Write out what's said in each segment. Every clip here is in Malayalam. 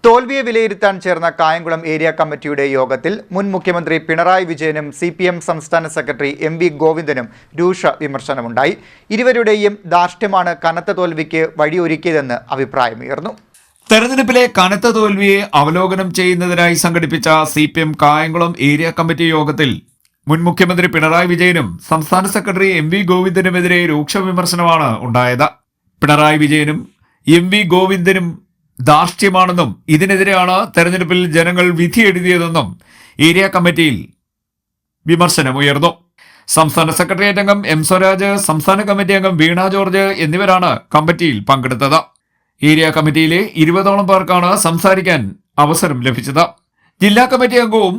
തോൽവിയെ വിലയിരുത്താൻ ചേർന്ന കായംകുളം ഏരിയ കമ്മിറ്റിയുടെ യോഗത്തിൽ മുൻ മുഖ്യമന്ത്രി പിണറായി വിജയനും CPM സംസ്ഥാന സെക്രട്ടറി MV ഗോവിന്ദനും രൂക്ഷ വിമർശനമുണ്ടായി. ഇരുവരുടെയും ധാർഷ്ട്യമാണ് കനത്ത തോൽവിക്ക് വഴിയൊരുക്കിയതെന്ന് അഭിപ്രായമുയർന്നു. തെരഞ്ഞെടുപ്പിലെ കനത്ത തോൽവിയെ അവലോകനം ചെയ്യുന്നതിനായി സംഘടിപ്പിച്ച CPM കായംകുളം ഏരിയ കമ്മിറ്റി യോഗത്തിൽ മുൻ മുഖ്യമന്ത്രി പിണറായി വിജയനും സംസ്ഥാന സെക്രട്ടറി MV ഗോവിന്ദനുമെതിരെ രൂക്ഷ വിമർശനമാണ് ഉണ്ടായത്. പിണറായി വിജയനും MV ഗോവിന്ദനും ധാർഷ്ട്യമാണെന്നും ഇതിനെതിരെയാണ് തെരഞ്ഞെടുപ്പിൽ ജനങ്ങൾ വിധി എഴുതിയതെന്നും ഏരിയ കമ്മിറ്റിയിൽ വിമർശനമുയർന്നു. സംസ്ഥാന സെക്രട്ടേറിയറ്റ് അംഗം M സ്വരാജ്, സംസ്ഥാന കമ്മിറ്റി അംഗം വീണ ജോർജ് എന്നിവരാണ് കമ്മിറ്റിയിൽ പങ്കെടുത്തത്. ഏരിയ കമ്മിറ്റിയിലെ 20ഓളം പേർക്കാണ് സംസാരിക്കാൻ അവസരം ലഭിച്ചത്. ജില്ലാ കമ്മിറ്റി അംഗവും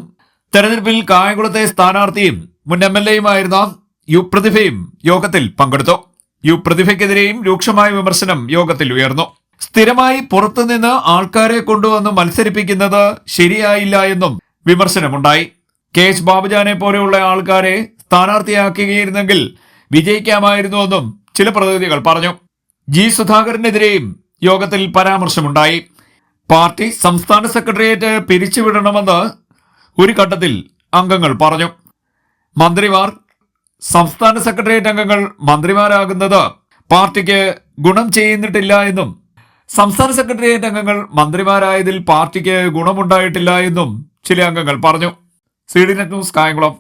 തെരഞ്ഞെടുപ്പിൽ കായംകുളത്തെ സ്ഥാനാർത്ഥിയും മുൻ MLAയുമായിരുന്ന U പ്രതിഭയും യോഗത്തിൽ പങ്കെടുത്തു. U പ്രതിഭയ്ക്കെതിരെയും രൂക്ഷമായ വിമർശനം യോഗത്തിൽ ഉയർന്നു. സ്ഥിരമായി പുറത്തുനിന്ന് ആൾക്കാരെ കൊണ്ടുവന്ന് മത്സരിപ്പിക്കുന്നത് ശരിയായില്ല എന്നും വിമർശനമുണ്ടായി. KH ബാബുജാനെ പോലെയുള്ള ആൾക്കാരെ സ്ഥാനാർത്ഥിയാക്കുകയായിരുന്നെങ്കിൽ വിജയിക്കാമായിരുന്നുവെന്നും ചില പ്രതിനിധികൾ പറഞ്ഞു. G സുധാകരനെതിരെയും യോഗത്തിൽ പരാമർശമുണ്ടായി. പാർട്ടി സംസ്ഥാന സെക്രട്ടേറിയറ്റ് പിരിച്ചുവിടണമെന്ന് ഒരു ഘട്ടത്തിൽ അംഗങ്ങൾ പറഞ്ഞു. മന്ത്രിമാർ സംസ്ഥാന സെക്രട്ടേറിയറ്റ് അംഗങ്ങൾ മന്ത്രിമാരാകുന്നത് പാർട്ടിക്ക് ഗുണം ചെയ്യുന്നിട്ടില്ല എന്നും സംസ്ഥാന സെക്രട്ടേറിയറ്റ് അംഗങ്ങൾ മന്ത്രിമാരായതിൽ പാർട്ടിക്ക് ഗുണമുണ്ടായിട്ടില്ല എന്നും ചില അംഗങ്ങൾ പറഞ്ഞു. CDNet news, Kayamkulam.